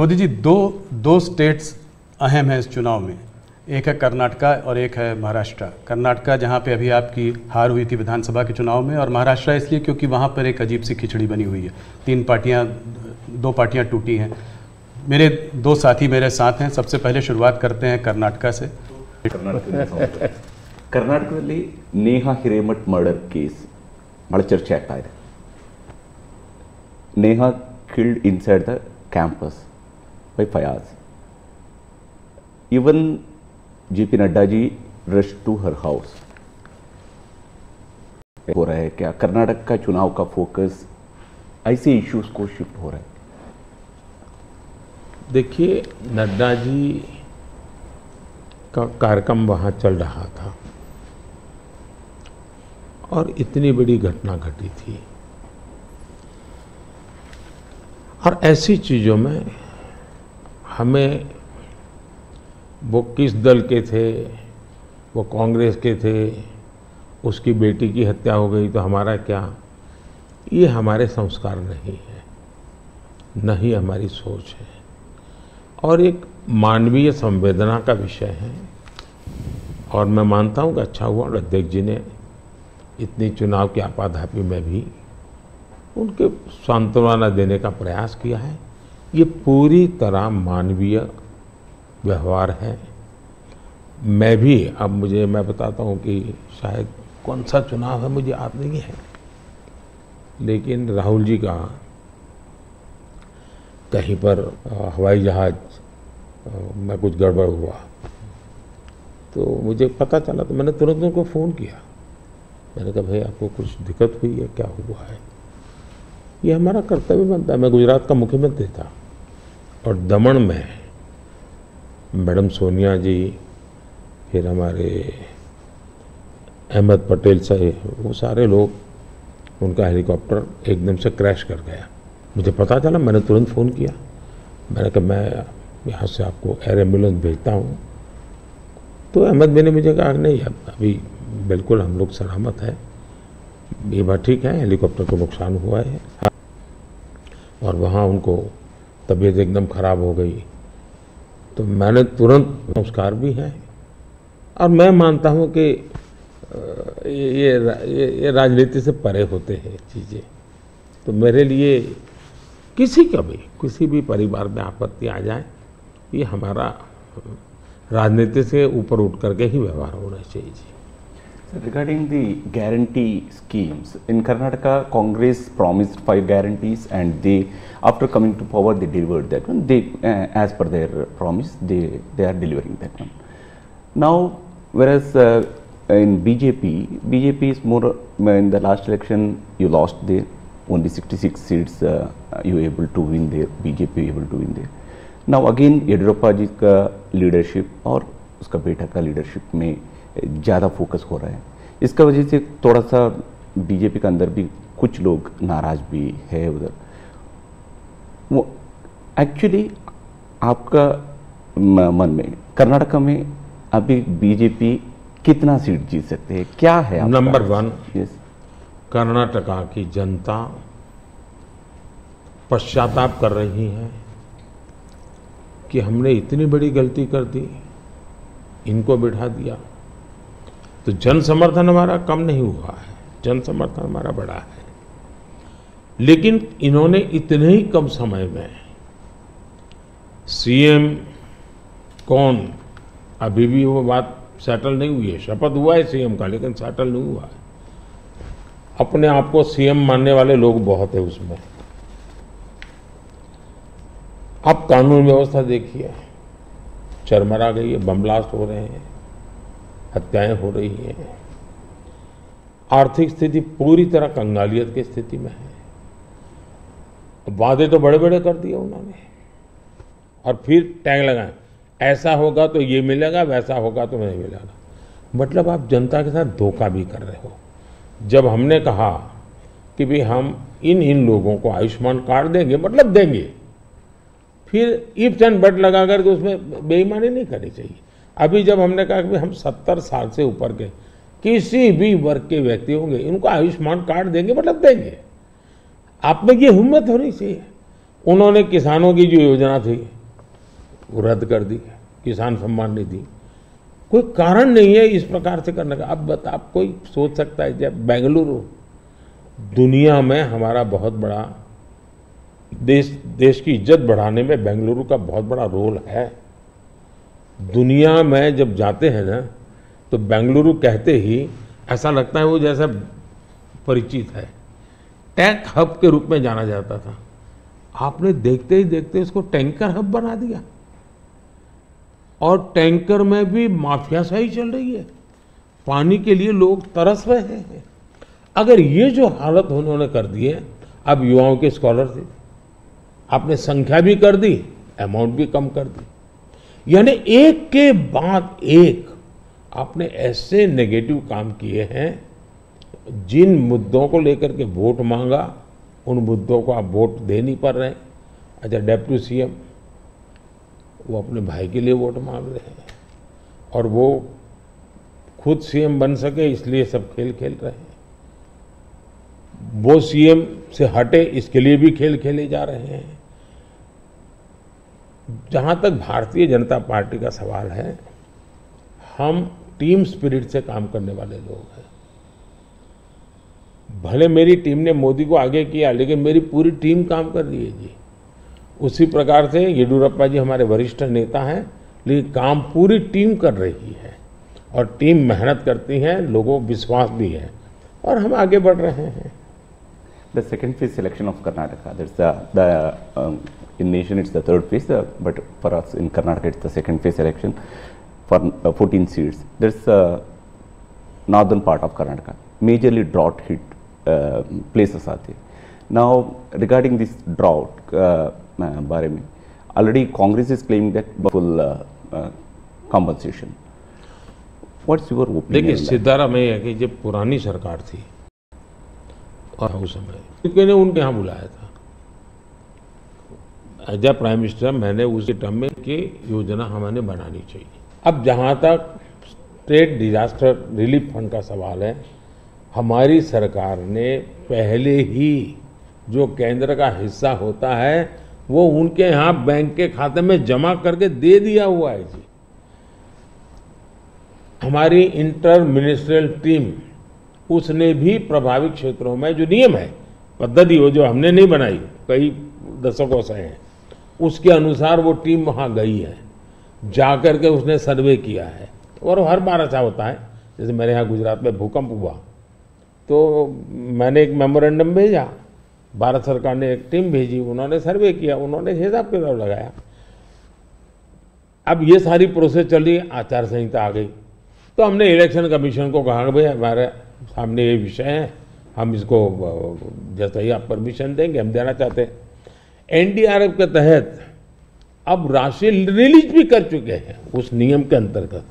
मोदी जी, दो स्टेट्स अहम हैं इस चुनाव में। एक है कर्नाटका और एक है महाराष्ट्र। कर्नाटका जहां पे अभी आपकी हार हुई थी विधानसभा के चुनाव में, और महाराष्ट्र इसलिए क्योंकि वहां पर एक अजीब सी खिचड़ी बनी हुई है। दो पार्टियां टूटी हैं। मेरे दो साथी मेरे साथ हैं। सबसे पहले शुरुआत करते हैं कर्नाटका से। ಕರ್ನಾಟಕದಲ್ಲಿ ನೇಹಾ ಹಿರೇಮಠ್ ಮರ್ಡರ್ ಕೇಸ್ ಬಹಳ ಚರ್ಚೆ ಆಗ್ತಾ ಇದೆ. Neha killed inside the campus by Fayaz. Even JP Nadda ji rushed to her house. हो रहा है क्या कर्नाटक का चुनाव का फोकस ऐसे इश्यूज को शिफ्ट हो रहा है? देखिए, नड्डा जी का कार्यक्रम वहाँ चल रहा था और इतनी बड़ी घटना घटी थी, और ऐसी चीज़ों में हमें वो किस दल के थे, वो कांग्रेस के थे, उसकी बेटी की हत्या हो गई तो हमारा क्या, ये हमारे संस्कार नहीं है, न ही हमारी सोच है, और एक मानवीय संवेदना का विषय है। और मैं मानता हूँ कि अच्छा हुआ अध्यक्ष जी ने इतनी चुनाव की आपाधापी में भी उनके सांत्वना देने का प्रयास किया है। ये पूरी तरह मानवीय व्यवहार है। मैं बताता हूँ कि शायद कौन सा चुनाव है मुझे याद नहीं है, लेकिन राहुल जी का कहीं पर हवाई जहाज में कुछ गड़बड़ हुआ तो मुझे पता चला, तो मैंने तुरंत उनको फ़ोन किया। मैंने कहा भाई आपको कुछ दिक्कत हुई है, क्या हुआ है? ये हमारा कर्तव्य बनता है। मैं गुजरात का मुख्यमंत्री था और दमन में मैडम सोनिया जी, फिर हमारे अहमद पटेल साहब, वो सारे लोग, उनका हेलीकॉप्टर एकदम से क्रैश कर गया। मुझे पता चला, मैंने तुरंत फ़ोन किया। मैंने कहा मैं यहाँ से आपको एयर एम्बुलेंस भेजता हूँ। तो अहमद भाई ने मुझे कहा नहीं, अभी बिल्कुल हम लोग सलामत है, ये बात ठीक है, हेलीकॉप्टर को नुकसान हुआ है। और वहाँ उनको तबीयत एकदम ख़राब हो गई, तो मैंने तुरंत, नमस्कार भी है, और मैं मानता हूँ कि ये राजनीति से परे होते हैं चीज़ें। तो मेरे लिए किसी भी परिवार में आपत्ति आ जाए, ये हमारा राजनीति से ऊपर उठ करके ही व्यवहार होना चाहिए जी। Regarding the guarantee schemes, in Karnataka, Congress promised 5 guarantees, and they, after coming to power, they delivered that one. They, as per their promise, they are delivering that one. Now, whereas in BJP is more, in the last election, you lost there, only 66 seats you were able to win there, BJP able to win there. Now again, Yediyurappa जी का leadership और उसका बेटा का leadership में ज़्यादा focus हो रहा है। इसका वजह से थोड़ा सा बीजेपी के अंदर भी कुछ लोग नाराज भी है उधर। वो एक्चुअली आपका मन में कर्नाटका में अभी बीजेपी कितना सीट जीत सकते हैं, क्या है? नंबर 1, कर्नाटका की जनता पश्चाताप कर रही है कि हमने इतनी बड़ी गलती कर दी, इनको बिठा दिया। तो जन समर्थन हमारा कम नहीं हुआ है, जन समर्थन हमारा बढ़ा है, लेकिन इन्होंने इतने ही कम समय में सीएम कौन, अभी भी वो बात सेटल नहीं हुई है। शपथ हुआ है सीएम का, लेकिन सेटल नहीं हुआ है। अपने आप को सीएम मानने वाले लोग बहुत है उसमें। अब कानून व्यवस्था देखिए, चरमरा गई है, बम ब्लास्ट हो रहे हैं, हत्याएं हो रही हैं, आर्थिक स्थिति पूरी तरह कंगालियत की स्थिति में है। वादे तो बड़े बड़े कर दिए उन्होंने, और फिर टैग लगाए, ऐसा होगा तो ये मिलेगा, वैसा होगा तो नहीं मिलेगा। मतलब आप जनता के साथ धोखा भी कर रहे हो। जब हमने कहा कि भाई हम इन लोगों को आयुष्मान कार्ड देंगे, मतलब देंगे, फिर इफ्स एंड बट लगा करके उसमें बेईमानी नहीं करनी चाहिए। अभी जब हमने कहा कि हम 70 साल से ऊपर के किसी भी वर्ग के व्यक्ति होंगे, इनको आयुष्मान कार्ड देंगे, मतलब देंगे। आप में ये हिम्मत होनी चाहिए उन्होंने किसानों की जो योजना थी वो रद्द कर दी, किसान सम्मान निधि। कोई कारण नहीं है इस प्रकार से करने का। अब आप कोई सोच सकता है जब बेंगलुरु दुनिया में हमारा बहुत बड़ा देश की इज्जत बढ़ाने में बेंगलुरु का बहुत बड़ा रोल है। दुनिया में जब जाते हैं ना तो बेंगलुरु कहते ही ऐसा लगता है वो जैसा परिचित है। टेक हब के रूप में जाना जाता था, आपने देखते ही देखते उसको टैंकर हब बना दिया और टैंकर में भी माफियाशाही चल रही है। पानी के लिए लोग तरस रहे हैं। अगर ये जो हालत उन्होंने कर दी है, अब युवाओं के स्कॉलरशिप आपने संख्या भी कर दी, अमाउंट भी कम कर दी। यानी एक के बाद एक आपने ऐसे नेगेटिव काम किए हैं। जिन मुद्दों को लेकर के वोट मांगा उन मुद्दों को आप वोट दे नहीं पा रहे हैं। अच्छा, डेप्यूटी सीएम वो अपने भाई के लिए वोट मांग रहे हैं और वो खुद सीएम बन सके इसलिए सब खेल खेल रहे हैं। वो सीएम से हटे इसके लिए भी खेल खेले जा रहे हैं। जहां तक भारतीय जनता पार्टी का सवाल है, हम टीम स्पिरिट से काम करने वाले लोग हैं। भले मेरी टीम ने मोदी को आगे किया, लेकिन मेरी पूरी टीम काम कर रही है जी। उसी प्रकार से येडियुरप्पा जी हमारे वरिष्ठ नेता हैं, लेकिन काम पूरी टीम कर रही है और टीम मेहनत करती है, लोगों को विश्वास भी है और हम आगे बढ़ रहे हैं। The second phase selection of Karnataka, in nation it's the third phase, but for us in Karnataka it's the second phase election for 14 seats. There's northern part of Karnataka, majorly drought hit places आते। Now regarding this drought बारे में, already Congress is claiming that full compensation. What's your opinion? देखिए, सिद्धारा में है कि जब पुरानी सरकार थी और उस समय क्योंकि ने उनके यहाँ बुलाया था एज ए प्राइम मिनिस्टर, मैंने उसी टर्म में कि योजना हमें बनानी चाहिए। अब जहाँ तक स्टेट डिजास्टर रिलीफ फंड का सवाल है, हमारी सरकार ने पहले ही जो केंद्र का हिस्सा होता है वो उनके यहाँ बैंक के खाते में जमा करके दे दिया हुआ है जी। हमारी इंटर मिनिस्ट्रियल टीम उसने भी प्रभावित क्षेत्रों में जो नियम है, पद्धति वो जो हमने नहीं बनाई, कई दशकों से है, उसके अनुसार वो टीम वहाँ गई है, जाकर के उसने सर्वे किया है। और हर बार ऐसा होता है, जैसे मेरे यहाँ गुजरात में भूकंप हुआ तो मैंने एक मेमोरेंडम भेजा, भारत सरकार ने एक टीम भेजी, उन्होंने सर्वे किया, उन्होंने हिसाब किताब लगाया। अब ये सारी प्रोसेस चली, आचार संहिता आ गई तो हमने इलेक्शन कमीशन को कहा कि भाई हमारे सामने ये विषय है, हम इसको जैसा ही आप परमिशन देंगे हम देना चाहते हैं। एनडीआरएफ के तहत अब राशि रिलीज भी कर चुके हैं उस नियम के अंतर्गत।